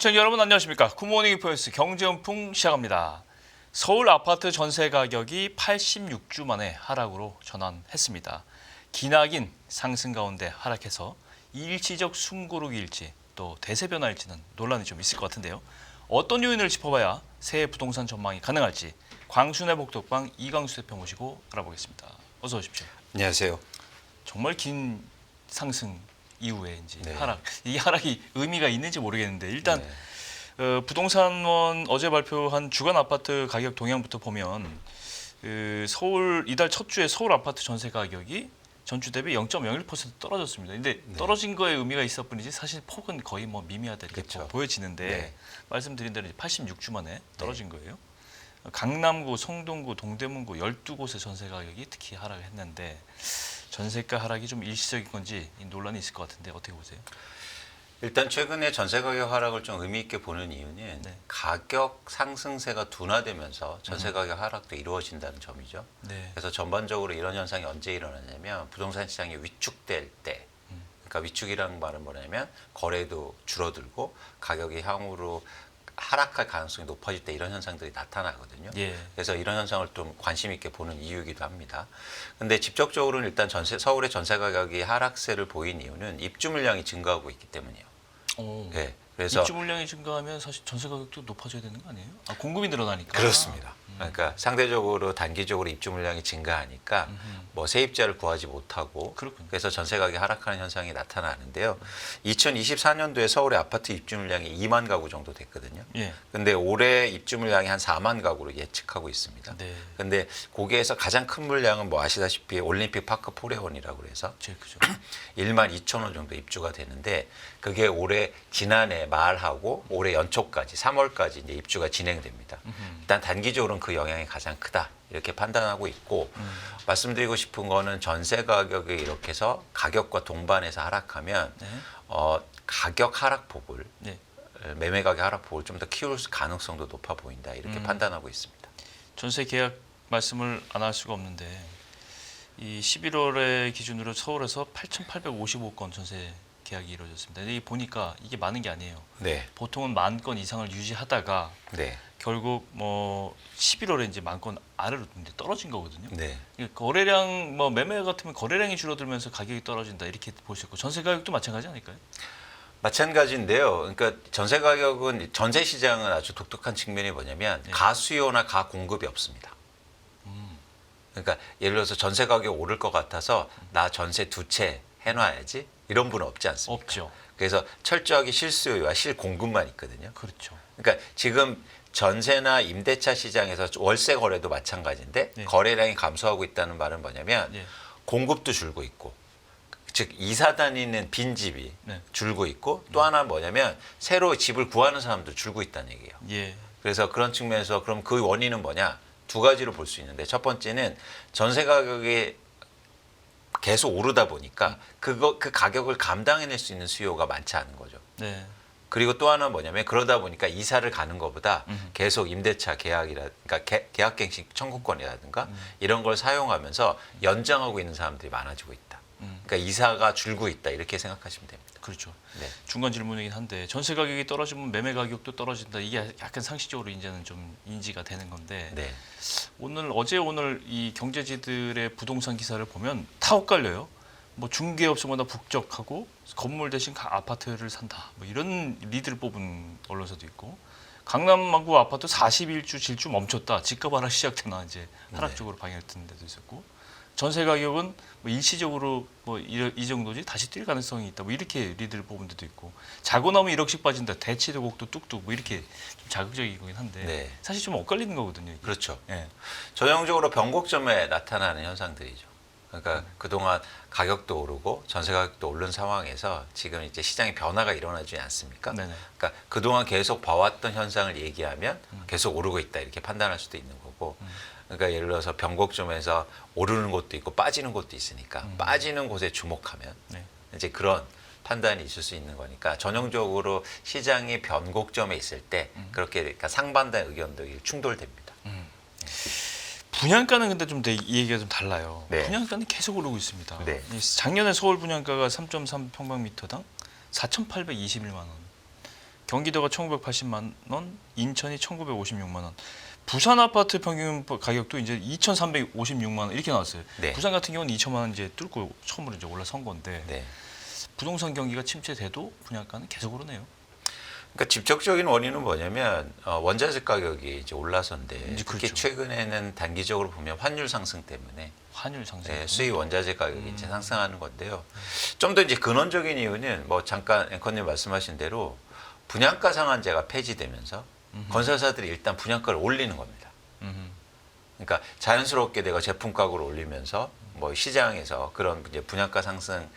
시청자 여러분 안녕하십니까. 굿모닝 인포뉴스 경제연풍 시작합니다. 서울 아파트 전세 가격이 86주 만에 하락으로 전환했습니다. 기나긴 상승 가운데 하락해서 일시적 숨고르기일지 또 대세 변화일지는 논란이 좀 있을 것 같은데요. 어떤 요인을 짚어봐야 새해 부동산 전망이 가능할지 광순의 복덕방 이광수 대표 모시고 알아보겠습니다. 어서 오십시오. 안녕하세요. 정말 긴 상승 이후에 이제 네. 하락, 이 하락이 의미가 있는지 모르겠는데 일단 네. 부동산원 어제 발표한 주간 아파트 가격 동향부터 보면 서울 이달 첫 주에 서울 아파트 전세 가격이 전주 대비 0.01% 떨어졌습니다. 근데 네. 떨어진 거에 의미가 있을 뿐이지 사실 폭은 거의 뭐 미미하다 이렇게 그렇죠. 보여지는데 네. 말씀드린 대로 이제 86주 만에 떨어진 거예요. 강남구, 성동구, 동대문구 12곳의 전세 가격이 특히 하락을 했는데 전세가 하락이 좀 일시적인 건지 논란이 있을 것 같은데 어떻게 보세요? 일단 최근에 전세 가격 하락을 좀 의미 있게 보는 이유는 네. 가격 상승세가 둔화되면서 전세 가격 하락도 이루어진다는 점이죠. 네. 그래서 전반적으로 이런 현상이 언제 일어나냐면 부동산 시장이 위축될 때, 그러니까 위축이라는 말은 뭐냐면 거래도 줄어들고 가격이 향후로 하락할 가능성이 높아질 때 이런 현상들이 나타나거든요. 예. 그래서 이런 현상을 좀 관심 있게 보는 이유이기도 합니다. 근데 직접적으로는 일단 서울의 전세 가격이 하락세를 보인 이유는 입주 물량이 증가하고 있기 때문이에요. 오. 네, 그래서 입주 물량이 증가하면 사실 전세 가격도 높아져야 되는 거 아니에요? 아, 공급이 늘어나니까. 그렇습니다. 그러니까 상대적으로 단기적으로 입주 물량이 증가하니까 뭐 세입자를 구하지 못하고 그렇군요. 그래서 전세 가격이 하락하는 현상이 나타나는데요. 2024년도에 서울의 아파트 입주 물량이 2만 가구 정도 됐거든요. 예. 근데 올해 입주 물량이 한 4만 가구로 예측하고 있습니다. 네. 근데 거기에서 가장 큰 물량은 뭐 아시다시피 올림픽 파크 포레온이라고 그래서 제일 크죠. 1만 2천 호 정도 입주가 되는데 그게 올해 지난해 말하고 올해 연초까지 3월까지 이제 입주가 진행됩니다. 일단 단기적으로는 그 영향이 가장 크다 이렇게 판단하고 있고 말씀드리고 싶은 거는 전세 가격이 이렇게 해서 가격과 동반해서 하락하면 네. 가격 하락폭을 네. 매매 가격 하락폭을 좀 더 키울 가능성도 높아 보인다 이렇게 판단하고 있습니다. 전세 계약 말씀을 안 할 수가 없는데 이 11월에 기준으로 서울에서 8,855건 전세 계약이 이루어졌습니다. 근데 보니까 이게 많은 게 아니에요. 네, 보통은 10,000건 이상을 유지하다가 네, 결국 뭐 11월에 이제 10,000건 아래로 이제 떨어진 거거든요. 네. 그러니까 거래량 뭐 매매 같으면 거래량이 줄어들면서 가격이 떨어진다 이렇게 볼 수 있고 전세 가격도 마찬가지 아닐까요? 마찬가지인데요. 그러니까 전세 가격은 전세 시장은 아주 독특한 측면이 뭐냐면 네. 가수요나 가공급이 없습니다. 그러니까 예를 들어서 전세 가격 오를 것 같아서 나 전세 2채 해놔야지 이런 분은 없지 않습니까? 없죠. 그래서 철저하게 실수요와 실공급만 있거든요. 그렇죠. 그러니까 지금 전세나 임대차 시장에서 월세 거래도 마찬가지인데 네. 거래량이 감소하고 있다는 말은 뭐냐면 예. 공급도 줄고 있고 즉 이사 다니는 빈집이 네. 줄고 있고 또 하나 뭐냐면 새로 집을 구하는 사람도 줄고 있다는 얘기예요. 예. 그래서 그런 측면에서 그럼 그 원인은 뭐냐? 두 가지로 볼 수 있는데 첫 번째는 전세 가격이 계속 오르다 보니까 그 가격을 감당해낼 수 있는 수요가 많지 않은 거죠. 네. 그리고 또 하나는 뭐냐면 그러다 보니까 이사를 가는 것보다 계속 임대차 그러니까 계약갱신 청구권이라든가 이런 걸 사용하면서 연장하고 있는 사람들이 많아지고 있다. 그러니까 이사가 줄고 있다 이렇게 생각하시면 됩니다. 그렇죠. 네. 중간 질문이긴 한데 전세 가격이 떨어지면 매매 가격도 떨어진다. 이게 약간 상식적으로 이제는 좀 인지가 되는 건데 네. 오늘 이 경제지들의 부동산 기사를 보면 다 엇갈려요. 뭐 중개업소마다 북적하고 건물 대신 아파트를 산다. 뭐 이런 리드를 뽑은 언론사도 있고 강남구 아파트 41주 질주 멈췄다. 집값 하락 시작되나 이제 하락 쪽으로 방향했던 데도 있었고 전세 가격은 뭐 일시적으로 뭐 이 정도지 다시 뛸 가능성이 있다. 뭐 이렇게 리드를 뽑은 데도 있고 자고 나면 1억씩 빠진다. 대치도곡도 뚝뚝 뭐 이렇게 좀 자극적이긴 한데 네. 사실 좀 엇갈리는 거거든요. 이게. 그렇죠. 예. 전형적으로 변곡점에 나타나는 현상들이죠. 그러니까 그동안 가격도 오르고 전세 가격도 오른 상황에서 지금 이제 시장의 변화가 일어나지 않습니까? 네네. 그러니까 그동안 계속 봐왔던 현상을 얘기하면 계속 오르고 있다 이렇게 판단할 수도 있는 거고 그러니까 예를 들어서 변곡점에서 오르는 곳도 있고 빠지는 곳도 있으니까 빠지는 곳에 주목하면 네. 이제 그런 판단이 있을 수 있는 거니까 전형적으로 시장이 변곡점에 있을 때 그렇게 그러니까 상반된 의견들이 충돌됩니다. 분양가는 근데 좀 이 얘기가 좀 달라요. 네. 분양가는 계속 오르고 있습니다. 네. 작년에 서울 분양가가 3.3평방미터당 4,821만 원. 경기도가 1,980만 원, 인천이 1,956만 원. 부산 아파트 평균 가격도 이제 2,356만 원 이렇게 나왔어요. 네. 부산 같은 경우는 2천만 원 이제 뚫고 처음으로 이제 올라선 건데 네. 부동산 경기가 침체돼도 분양가는 계속 오르네요. 그러니까 직접적인 원인은 뭐냐면 원자재 가격이 이제 올라서인데 특히 그렇죠. 최근에는 단기적으로 보면 환율 상승 때문에 환율 상승. 네, 수입 원자재 가격이 이제 상승하는 건데요. 좀 더 이제 근원적인 이유는 뭐 잠깐 앵커님 말씀하신 대로 분양가 상한제가 폐지되면서 건설사들이 일단 분양가를 올리는 겁니다. 그러니까 자연스럽게 내가 제품 가격을 올리면서 뭐 시장에서 그런 이제 분양가 상승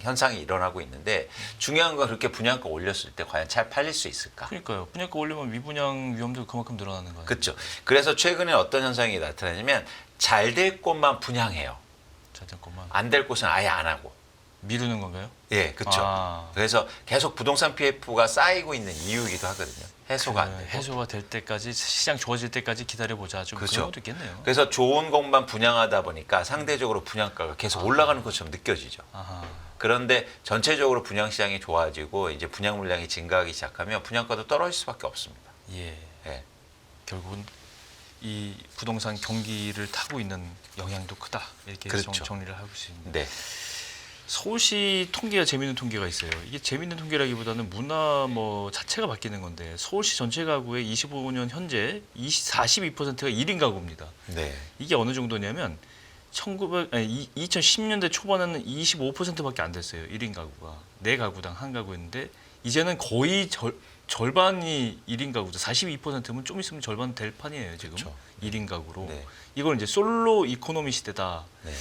현상이 일어나고 있는데 중요한 건 그렇게 분양가 올렸을 때 과연 잘 팔릴 수 있을까? 그러니까요. 분양가 올리면 미분양 위험도 그만큼 늘어나는 거예요. 그렇죠. 그래서 최근에 어떤 현상이 나타나냐면 잘 될 곳만 분양해요. 자된 것만 안 될 곳은 아예 안 하고. 미루는 건가요? 예, 그렇죠. 아. 그래서 계속 부동산 PF가 쌓이고 있는 이유이기도 하거든요. 해소가 안 되고. 해소가 될 때까지 시장 좋아질 때까지 기다려보자. 좀 그렇죠. 그런 것도 있겠네요. 그래서 좋은 곳만 분양하다 보니까 상대적으로 분양가가 계속 올라가는 것처럼 느껴지죠. 아하. 그런데 전체적으로 분양 시장이 좋아지고 이제 분양 물량이 증가하기 시작하면 분양가도 떨어질 수밖에 없습니다. 예. 예. 결국은 이 부동산 경기를 타고 있는 영향도 크다. 이렇게 그렇죠. 정리를 하고 있습니다. 네. 서울시 통계가 재미있는 통계가 있어요. 이게 재미있는 통계라기보다는 문화 뭐 자체가 바뀌는 건데 서울시 전체 가구의 25년 현재 42%가 1인 가구입니다. 네. 이게 어느 정도냐면 2010년대 초반에는 25%밖에 안 됐어요. 1인 가구가. 네 가구당 한 가구였는데 이제는 거의 절반이 1인 가구죠. 42%면 좀 있으면 절반 될 판이에요, 지금. 그렇죠. 1인 가구로. 네. 이걸 이제 솔로 이코노미 시대다. 네.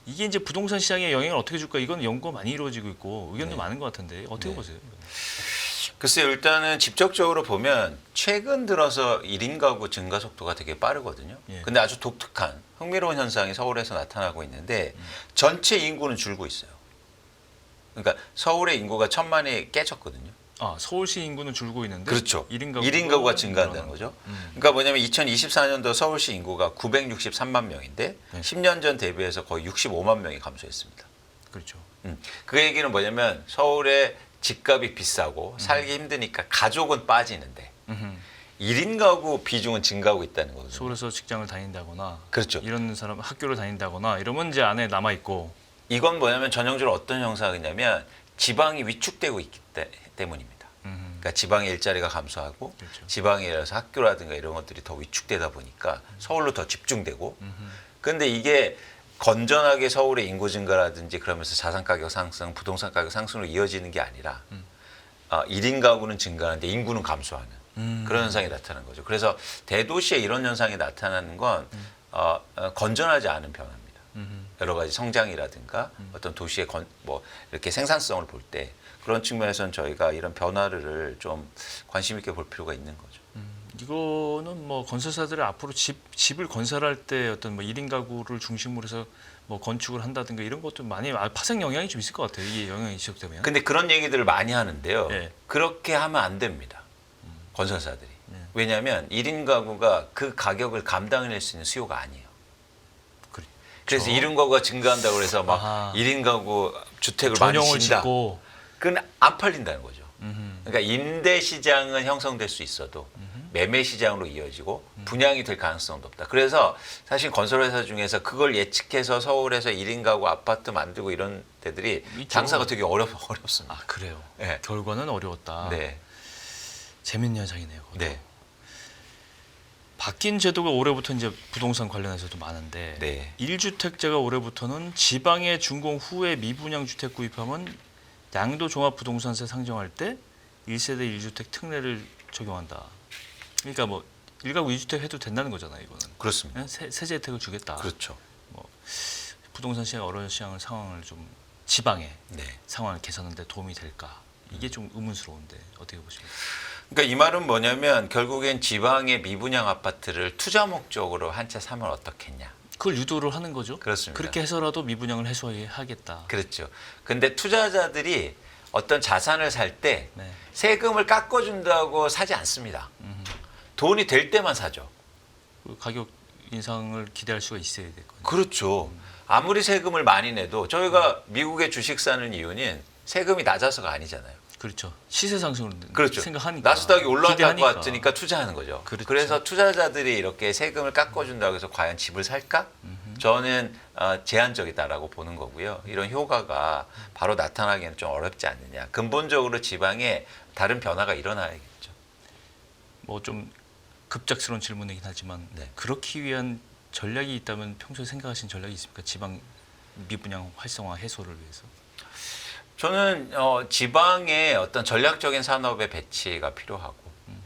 이게 이제 부동산 시장에 영향을 어떻게 줄까? 이건 연구가 많이 이루어지고 있고 의견도 네. 많은 것 같은데 어떻게 네. 보세요? 글쎄요, 일단은 직접적으로 보면 최근 들어서 1인 가구 증가 속도가 되게 빠르거든요. 예. 근데 아주 독특한 흥미로운 현상이 서울에서 나타나고 있는데 전체 인구는 줄고 있어요. 그러니까 서울의 인구가 1,000만이 깨졌거든요. 아, 서울시 인구는 줄고 있는데 그렇죠. 1인 1인 가구가 증가한다는 거죠. 그러니까 뭐냐면 2024년도 서울시 인구가 963만 명인데 네. 10년 전 대비해서 거의 65만 명이 감소했습니다. 그렇죠. 그 얘기는 뭐냐면 서울의 집값이 비싸고 살기 힘드니까 가족은 빠지는데 1인 가구 비중은 증가하고 있다는 거거든요. 서울에서 직장을 다닌다거나 그렇죠. 이런 사람 학교를 다닌다거나 이러면 이제 안에 남아 있고 이건 뭐냐면 전형적으로 어떤 현상이냐면 지방이 위축되고 있기 때문입니다. 그러니까 지방의 일자리가 감소하고 그렇죠. 지방에 이어서 학교라든가 이런 것들이 더 위축되다 보니까 서울로 더 집중되고 그런데 이게 건전하게 서울의 인구 증가라든지 그러면서 자산 가격 상승, 부동산 가격 상승으로 이어지는 게 아니라 1인 가구는 증가하는데 인구는 감소하는 그런 현상이 나타나는 거죠. 그래서 대도시에 이런 현상이 나타나는 건 건전하지 않은 변화입니다. 여러 가지 성장이라든가 어떤 도시의 뭐 이렇게 생산성을 볼 때 그런 측면에서는 저희가 이런 변화를 좀 관심 있게 볼 필요가 있는 거죠. 이거는 뭐 건설사들이 앞으로 집을 건설할 때 어떤 뭐 1인 가구를 중심으로 해서 뭐 건축을 한다든가 이런 것도 많이 파생 영향이 좀 있을 것 같아요. 이게 영향이 지속되면. 근데 그런 얘기들을 많이 하는데요. 네. 그렇게 하면 안 됩니다. 건설사들이. 네. 왜냐하면 1인 가구가 그 가격을 감당해낼 수 있는 수요가 아니에요. 그래서 1인 가구가 증가한다고 해서 막 아하. 1인 가구 주택을 많이 전용을 짓다. 짓고 그건 안 팔린다는 거죠. 그러니까 임대 시장은 형성될 수 있어도 매매 시장으로 이어지고 분양이 될 가능성도 없다. 그래서 사실 건설회사 중에서 그걸 예측해서 서울에서 1인 가구 아파트 만들고 이런 데들이 있죠. 장사가 되게 어렵습니다. 아 그래요. 네. 결과는 어려웠다. 네. 재밌는 현상이네요. 그것도. 네. 바뀐 제도가 올해부터 이제 부동산 관련해서도 많은데 네. 1주택자가 올해부터는 지방에 준공 후에 미분양 주택 구입하면 양도 종합부동산세 상정할 때 1세대 1주택 특례를 적용한다. 그러니까 뭐 1가구 2주택 해도 된다는 거잖아요, 이거는. 그렇습니다. 세제 혜택을 주겠다. 그렇죠. 뭐 부동산 시장 어려운 시장 상황을 좀 지방의 네. 상황을 개선하는 데 도움이 될까? 이게 좀 의문스러운데 어떻게 보십니까? 그러니까 이 말은 뭐냐면 결국엔 지방의 미분양 아파트를 투자 목적으로 한 채 사면 어떻겠냐. 그걸 유도를 하는 거죠. 그렇습니다. 그렇게 해서라도 미분양을 해소하겠다. 그렇죠. 근데 투자자들이 어떤 자산을 살 때 네. 세금을 깎아준다고 사지 않습니다. 돈이 될 때만 사죠. 그 가격 인상을 기대할 수가 있어야 될 거예요. 그렇죠. 아무리 세금을 많이 내도 저희가 미국의 주식 사는 이유는 세금이 낮아서가 아니잖아요. 그렇죠. 시세 상승을 그렇죠. 생각하니까 나스닥이 올라갈 것 기대하니까. 같으니까 투자하는 거죠. 그렇죠. 그래서 투자자들이 이렇게 세금을 깎아준다고 해서 과연 집을 살까? 저는 제한적이다라고 보는 거고요. 이런 효과가 바로 나타나기는 좀 어렵지 않느냐. 근본적으로 지방에 다른 변화가 일어나야겠죠. 뭐 좀 급작스러운 질문이긴 하지만 네. 그렇기 위한 전략이 있다면 평소에 생각하신 전략이 있습니까? 지방 미분양 활성화 해소를 위해서. 저는 지방의 어떤 전략적인 산업의 배치가 필요하고,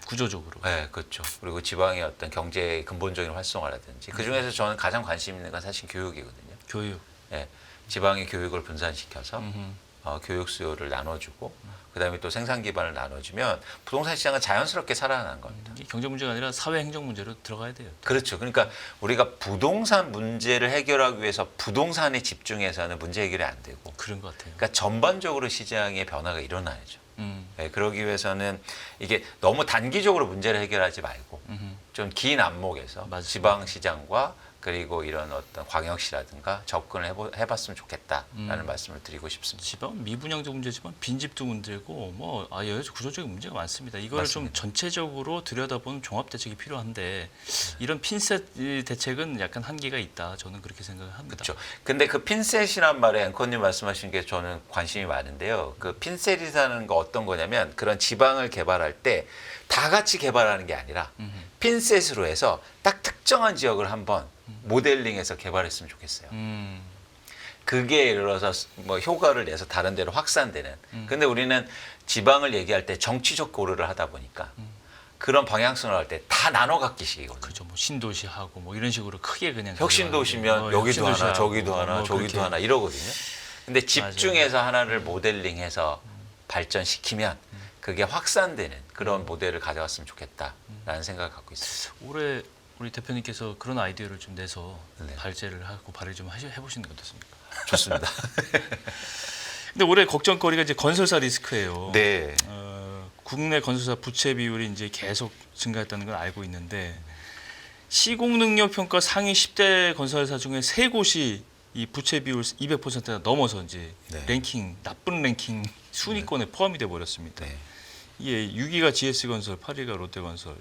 구조적으로. 네, 그렇죠. 그리고 지방의 어떤 경제의 근본적인 활성화라든지 그 중에서 저는 가장 관심 있는 건 사실 교육이거든요. 교육. 네, 지방의 교육을 분산시켜서 음흠. 교육 수요를 나눠주고, 그다음에 또 생산 기반을 나눠주면 부동산 시장은 자연스럽게 살아나는 겁니다. 이게 경제 문제가 아니라 사회 행정 문제로 들어가야 돼요. 그렇죠. 그러니까 우리가 부동산 문제를 해결하기 위해서 부동산에 집중해서는 문제 해결이 안 되고, 그런 것 같아요. 그러니까 전반적으로 시장의 변화가 일어나야죠. 음. 네, 그러기 위해서는 이게 너무 단기적으로 문제를 해결하지 말고 음흠. 좀 긴 안목에서 맞습니다. 지방 시장과 그리고 이런 어떤 광역시라든가 접근을 해봤으면 좋겠다라는 말씀을 드리고 싶습니다. 지방 미분양도 문제지만 빈집도 문제고 뭐 여러 구조적인 문제가 많습니다. 이걸 좀 맞습니다. 전체적으로 들여다보는 종합 대책이 필요한데 이런 핀셋 대책은 약간 한계가 있다. 저는 그렇게 생각을 합니다. 그렇죠. 근데 그 핀셋이란 말에 앵커님 말씀하신 게 저는 관심이 많은데요. 그 핀셋이라는 거 어떤 거냐면 그런 지방을 개발할 때 다 같이 개발하는 게 아니라 핀셋으로 해서 딱 특정한 지역을 한번 모델링해서 개발했으면 좋겠어요. 그게 예를 들어서 뭐 효과를 내서 다른 데로 확산되는. 근데 우리는 지방을 얘기할 때 정치적 고려를 하다 보니까 그런 방향성을 할 때 다 나눠 갖기식이거든요. 그죠. 뭐 신도시하고 뭐 이런 식으로 크게 그냥 혁신도시면 여기도 하나, 저기도 하나, 뭐 저기도 그렇게. 하나 이러거든요. 근데 집중해서 하나를 모델링해서 발전시키면 그게 확산되는 그런 모델을 가져갔으면 좋겠다라는 생각을 갖고 있습니다. 올해 우리 대표님께서 그런 아이디어를 좀 내서 네. 발제를 하고 발의를 좀 해보시는 게 어떻습니까? 좋습니다. 근데 올해 걱정거리가 이제 건설사 리스크예요. 네. 국내 건설사 부채 비율이 이제 계속 증가했다는 걸 알고 있는데 시공 능력 평가 상위 10대 건설사 중에 3곳이 이 부채 비율 200%가 넘어서 이제 네. 랭킹 나쁜 랭킹 순위권에 포함이 돼 버렸습니다. 네. 이게 6위가 GS건설, 8위가 롯데건설,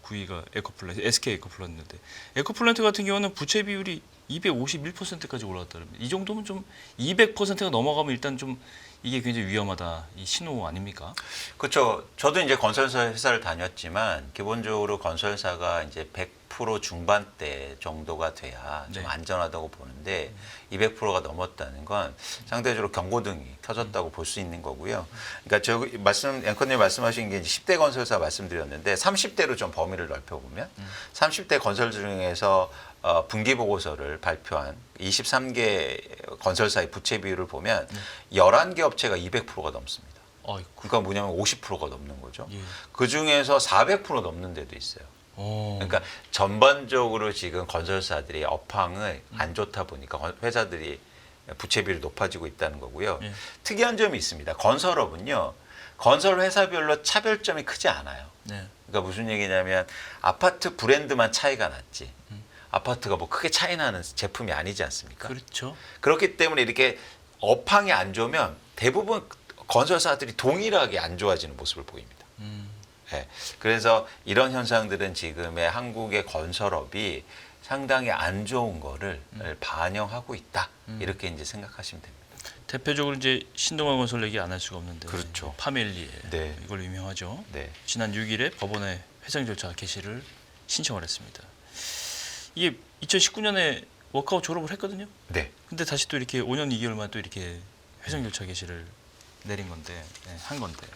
9위가 에코플랜트, SK 에코플랜트인데 에코플랜트 같은 경우는 부채 비율이 251%까지 올라왔다는 이 정도면 좀 200%가 넘어가면 일단 좀 이게 굉장히 위험하다 이 신호 아닙니까? 그렇죠. 저도 이제 건설사 회사를 다녔지만 기본적으로 건설사가 이제 100% 중반대 정도가 돼야 좀 네. 안전하다고 보는데 200%가 넘었다는 건 상대적으로 경고등이 켜졌다고 볼 수 있는 거고요. 그러니까 앵커님 말씀하신 게 이제 10대 건설사 말씀드렸는데 30대로 좀 범위를 넓혀보면 30대 건설 중에서 분기 보고서를 발표한 23개 건설사의 부채 비율을 보면 11개 업체가 200%가 넘습니다. 아이고. 그러니까 뭐냐면 50%가 넘는 거죠. 예. 그 중에서 400% 넘는 데도 있어요. 그러니까 전반적으로 지금 건설사들이 업황을 안 좋다 보니까 회사들이 부채 비율이 높아지고 있다는 거고요. 예. 특이한 점이 있습니다. 건설업은요. 건설 회사별로 차별점이 크지 않아요. 네. 그러니까 무슨 얘기냐면 아파트 브랜드만 차이가 났지. 아파트가 뭐 크게 차이 나는 제품이 아니지 않습니까? 그렇죠. 그렇기 때문에 이렇게 업황이 안 좋으면 대부분 건설사들이 동일하게 안 좋아지는 모습을 보입니다. 네. 그래서 이런 현상들은 지금의 한국의 건설업이 상당히 안 좋은 거를 반영하고 있다. 이렇게 이제 생각하시면 됩니다. 대표적으로 이제 신동아 건설 얘기 안 할 수가 없는데 그렇죠. 파멜리에 네. 이걸로 유명하죠. 네. 지난 6일에 법원에 회상 절차 개시를 신청을 했습니다. 이게 2019년에 워크아웃 졸업을 했거든요. 네. 근데 다시 또 이렇게 5년 2개월 만에 또 이렇게 회상 절차 개시를 내린 건데 한 건데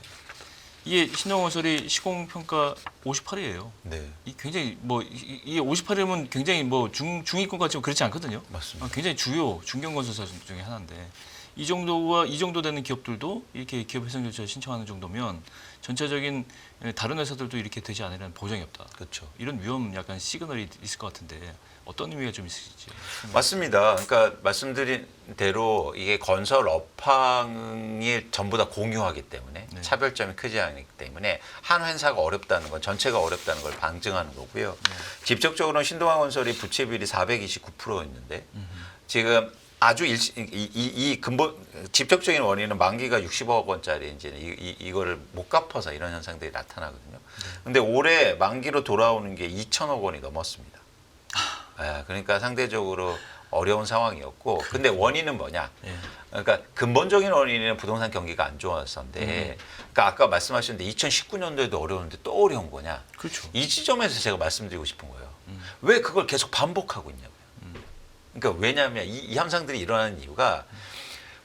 이게 신동건설이 시공평가 58이에요. 네. 이 굉장히 뭐 이게 58이면 굉장히 뭐 중위권 같지만 그렇지 않거든요. 맞습니다. 굉장히 주요 중견건설사 중에 하나인데 이 정도와 이 정도 되는 기업들도 이렇게 기업 회상 절차 신청하는 정도면 전체적인 다른 회사들도 이렇게 되지 않으려는 보장이 없다. 그렇죠. 이런 위험 약간 시그널이 있을 것 같은데 어떤 의미가 좀 있을지. 맞습니다. 그러니까 말씀드린 대로 이게 건설 업황이 전부 다 공유하기 때문에 네. 차별점이 크지 않기 때문에 한 회사가 어렵다는 건 전체가 어렵다는 걸 방증하는 거고요. 직접적으로는 신동아 건설이 부채 비율이 429%였는데 지금 아주 이 근본 직접적인 원인은 만기가 60억 원짜리 이제 이거를 못 갚아서 이런 현상들이 나타나거든요. 근데 올해 만기로 돌아오는 게 2천억 원이 넘었습니다. 예, 그러니까 상대적으로 어려운 상황이었고, 근데 원인은 뭐냐? 예. 그러니까 근본적인 원인은 부동산 경기가 안 좋았었는데, 그러니까 아까 말씀하셨는데 2019년도에도 어려운데 또 어려운 거냐? 그렇죠. 이 지점에서 제가 말씀드리고 싶은 거예요. 왜 그걸 계속 반복하고 있냐고요. 그러니까 왜냐하면 이 현상들이 일어나는 이유가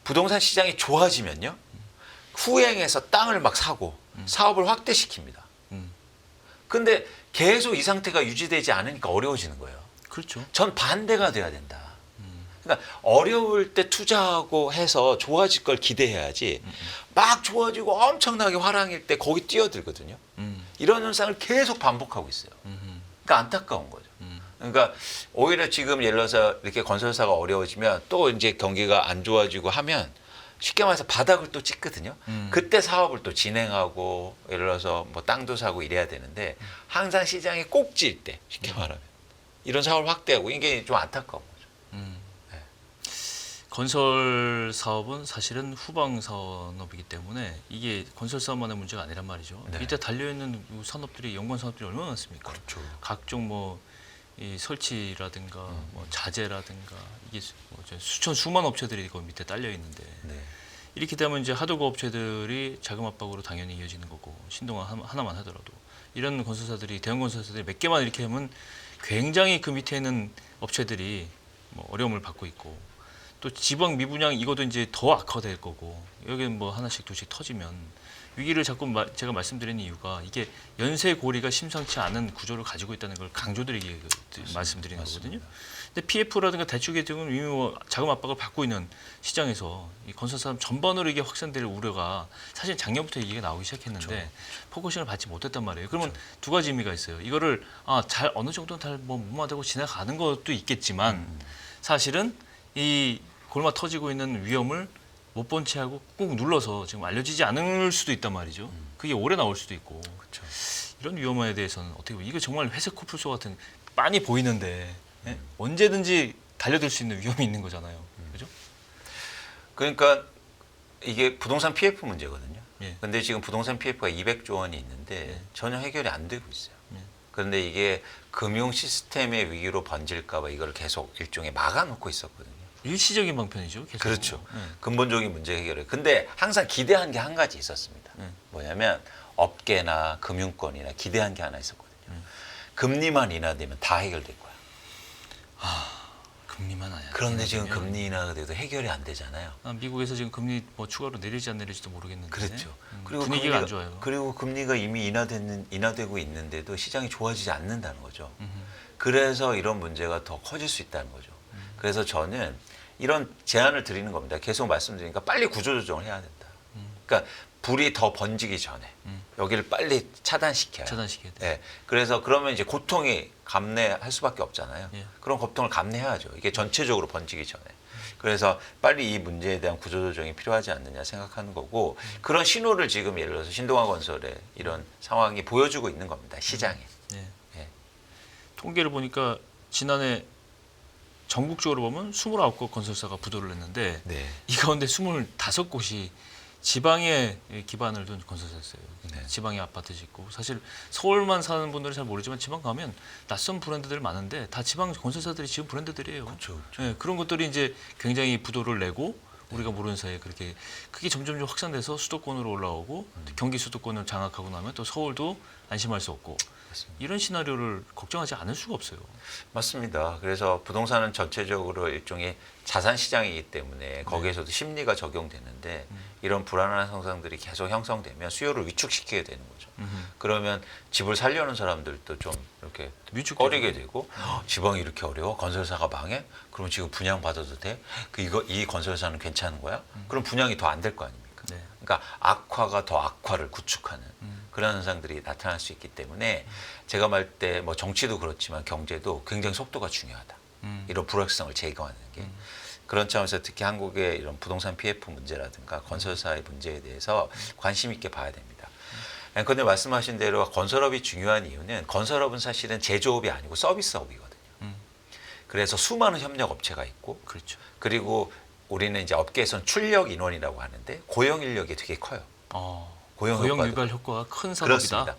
부동산 시장이 좋아지면요, 후행해서 땅을 막 사고 사업을 확대시킵니다. 근데 계속 이 상태가 유지되지 않으니까 어려워지는 거예요. 그렇죠. 전 반대가 돼야 된다. 그러니까 어려울 때 투자하고 해서 좋아질 걸 기대해야지, 막 좋아지고 엄청나게 화랑일 때 거기 뛰어들거든요. 이런 현상을 계속 반복하고 있어요. 그러니까 안타까운 거죠. 그러니까 오히려 지금 예를 들어서 이렇게 건설사가 어려워지면 또 이제 경기가 안 좋아지고 하면 쉽게 말해서 바닥을 또 찍거든요. 그때 사업을 또 진행하고 예를 들어서 뭐 땅도 사고 이래야 되는데, 항상 시장이 꼭지일 때 쉽게 말하면 이런 사업을 확대하고, 이게 좀 안타까운 거죠. 네. 건설 사업은 사실은 후방 산업이기 때문에 이게 건설 사업만의 문제가 아니란 말이죠. 네. 밑에 달려 있는 산업들이, 연관 산업들이 얼마나 많습니까? 그렇죠. 각종 뭐 이 설치라든가 뭐 자재라든가 이게 수천 수만 업체들이 거기 밑에 딸려 있는데, 네. 이렇게 되면 이제 하도급 업체들이 자금 압박으로 당연히 이어지는 거고, 신동아 하나만 하더라도 이런 건설사들이, 대형 건설사들이 몇 개만 이렇게 하면 굉장히 그 밑에 있는 업체들이 뭐 어려움을 받고 있고, 또 지방 미분양 이것도 이제 더 악화될 거고, 여기 뭐 하나씩 둘씩 터지면 위기를 자꾸 제가 말씀드리는 이유가 이게 연쇄 고리가 심상치 않은 구조를 가지고 있다는 걸 강조드리기 말씀드리는 거거든요. 근데 PF라든가 대출 계통은 이미 뭐 자금 압박을 받고 있는 시장에서 이 건설사 전반으로 이게 확산될 우려가 사실 작년부터 얘기가 나오기 시작했는데, 그렇죠. 포커싱을 받지 못했단 말이에요. 그러면 두 가지 의미가 있어요. 이거를 잘 어느 정도는 잘뭐 무마되고 지나가는 것도 있겠지만, 사실은 이 골마 터지고 있는 위험을 못 본 채 하고 꾹 눌러서 지금 알려지지 않을 수도 있단 말이죠. 그게 오래 나올 수도 있고. 그렇죠. 이런 위험에 대해서는 어떻게 보면 이거 정말 회색 코뿔소 같은 빤히 보이는데 예? 언제든지 달려들 수 있는 위험이 있는 거잖아요. 그죠? 그러니까 이게 부동산 PF 문제거든요. 예. 근데 지금 부동산 PF가 200조 원이 있는데 예. 전혀 해결이 안 되고 있어요. 예. 그런데 이게 금융 시스템의 위기로 번질까 봐 이걸 계속 일종의 막아놓고 있었거든요. 일시적인 방편이죠. 계속. 그렇죠. 예. 근본적인 문제 해결을. 근데 항상 기대한 게 한 가지 있었습니다. 뭐냐면 업계나 금융권이나 기대한 게 하나 있었거든요. 금리만 인하되면 다 해결될 거야. 금리만 아니야. 그런데 지금 금리 인하가 돼도 해결이 안 되잖아요. 미국에서 지금 금리 뭐 추가로 내릴지 안 내릴지도 모르겠는데. 그렇죠. 분위기가 안 좋아요. 그리고 금리가 이미 인하되고 있는데도 시장이 좋아지지 않는다는 거죠. 그래서 이런 문제가 더 커질 수 있다는 거죠. 그래서 저는 이런 제안을 드리는 겁니다. 계속 말씀드리니까 빨리 구조조정을 해야 된다. 그러니까 불이 더 번지기 전에 여기를 빨리 차단시켜야. 차단시켜야 돼. 네. 그래서 그러면 이제 고통이 감내할 수밖에 없잖아요. 예. 그런 고통을 감내해야죠. 이게 전체적으로 번지기 전에. 그래서 빨리 이 문제에 대한 구조조정이 필요하지 않느냐 생각하는 거고, 그런 신호를 지금 예를 들어서 신동아 건설의 이런 상황이 보여주고 있는 겁니다. 시장에. 예. 예. 통계를 보니까 지난해 전국적으로 보면 29곳 건설사가 부도를 냈는데, 네. 이 가운데 25곳이 지방에 기반을 둔 건설사였어요. 네. 지방에 아파트 짓고, 사실 서울만 사는 분들은 잘 모르지만 지방 가면 낯선 브랜드들 많은데 다 지방 건설사들이 지은 브랜드들이에요. 그렇죠. 예, 그런 것들이 이제 굉장히 부도를 내고 우리가 모르는 사이에 그렇게 그게 점점 확산돼서 수도권으로 올라오고, 경기 수도권을 장악하고 나면 또 서울도 안심할 수 없고, 맞습니다. 이런 시나리오를 걱정하지 않을 수가 없어요. 맞습니다. 그래서 부동산은 전체적으로 일종의 자산 시장이기 때문에 거기에서도 심리가 적용되는데, 이런 불안한 현상들이 계속 형성되면 수요를 위축시키게 되는 거죠. 그러면 집을 살려는 사람들도 좀 이렇게 꺼리게 되고, 지방이 이렇게 어려워? 건설사가 망해? 그럼 지금 분양 받아도 돼? 이 건설사는 괜찮은 거야? 그럼 분양이 더 안 될 거 아닙니까? 네. 그러니까 악화가 더 악화를 구축하는 그런 현상들이 나타날 수 있기 때문에, 제가 말 때 뭐 정치도 그렇지만 경제도 굉장히 속도가 중요하다. 이런 불확실성을 제거하는 게. 그런 차원에서 특히 한국의 이런 부동산 PF 문제라든가 건설사의 문제에 대해서 관심 있게 봐야 됩니다. 앵커님 말씀하신 대로 건설업이 중요한 이유는, 건설업은 사실은 제조업이 아니고 서비스업이거든요. 그래서 수많은 협력 업체가 있고 그렇죠. 그리고 우리는 이제 업계에서는 출력 인원이라고 하는데 고용 인력이 되게 커요. 고용 효과도. 유발 효과가 큰 산업이다. 그렇습니다.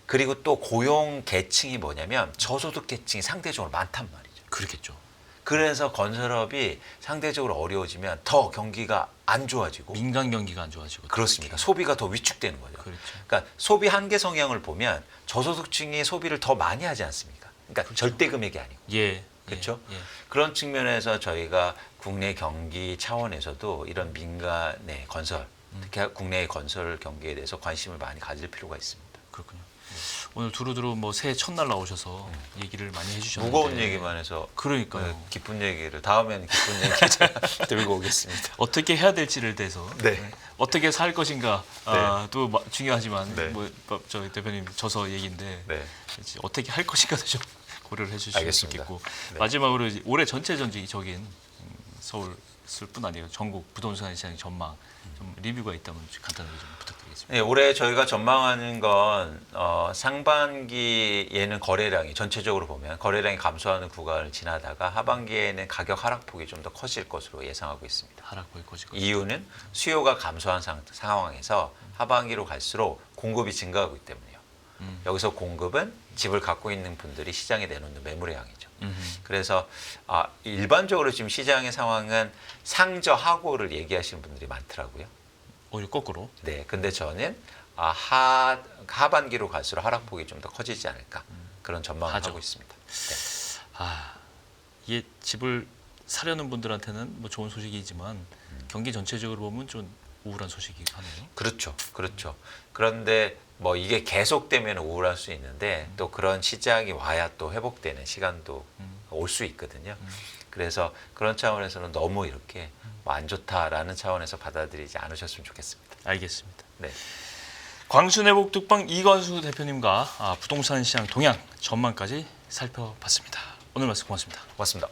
그리고 또 고용 계층이 뭐냐면 저소득 계층이 상대적으로 많단 말이죠. 그렇겠죠. 그래서 건설업이 상대적으로 어려워지면 더 경기가 안 좋아지고 민간 경기가 안 좋아지고. 그렇습니다. 소비가 더 위축되는 거죠. 그렇죠. 그러니까 소비 한계 성향을 보면 저소득층이 소비를 더 많이 하지 않습니까? 그러니까 절대 금액이 아니고. 예. 그렇죠? 예. 그런 측면에서 저희가 국내 경기 차원에서도 이런 민간의 건설, 특히 국내의 건설 경기에 대해서 관심을 많이 가질 필요가 있습니다. 그렇군요. 오늘 두루두루 뭐 새해 첫날 나오셔서 얘기를 많이 해주셨는데 무거운 얘기만 해서 그러니까요. 네, 기쁜 얘기를 다음에는 기쁜 얘기 제가 들고 오겠습니다. 어떻게 해야 될지를 대해서 네. 어떻게 살 것인가 또 중요하지만 네. 저 대표님 저서 얘기인데 네. 이제 어떻게 할 것인가도 좀 고려를 해주시면 알겠습니다. 좋겠고 네. 마지막으로 이제 올해 전체 전적인 서울뿐 아니에요 전국 부동산 시장 전망 좀 리뷰가 있다면 간단하게 좀 부탁드리겠습니다. 네, 올해 저희가 전망하는 건 상반기에는 거래량이 전체적으로 보면 거래량이 감소하는 구간을 지나다가 하반기에는 가격 하락폭이 좀 더 커질 것으로 예상하고 있습니다. 하락폭이 커질 것 이유는 수요가 감소한 상황에서 하반기로 갈수록 공급이 증가하고 있기 때문이에요. 여기서 공급은 집을 갖고 있는 분들이 시장에 내놓는 매물의 양이죠. 그래서 일반적으로 지금 시장의 상황은 상저하고를 얘기하시는 분들이 많더라고요. 오히려 거꾸로. 네, 근데 저는 하반기로 갈수록 하락폭이 좀 더 커지지 않을까 그런 전망을 하죠. 하고 있습니다. 네. 이게 집을 사려는 분들한테는 뭐 좋은 소식이지만 경기 전체적으로 보면 좀 우울한 소식이 하네요. 그렇죠, 그렇죠. 그런데 뭐 이게 계속되면 우울할 수 있는데 또 그런 시장이 와야 또 회복되는 시간도 올 수 있거든요. 그래서 그런 차원에서는 너무 이렇게 뭐안 좋다라는 차원에서 받아들이지 않으셨으면 좋겠습니다. 알겠습니다. 네. 광순회복 뚝방 이건수 대표님과 부동산 시장 동향 전망까지 살펴봤습니다. 오늘 말씀 고맙습니다. 고맙습니다.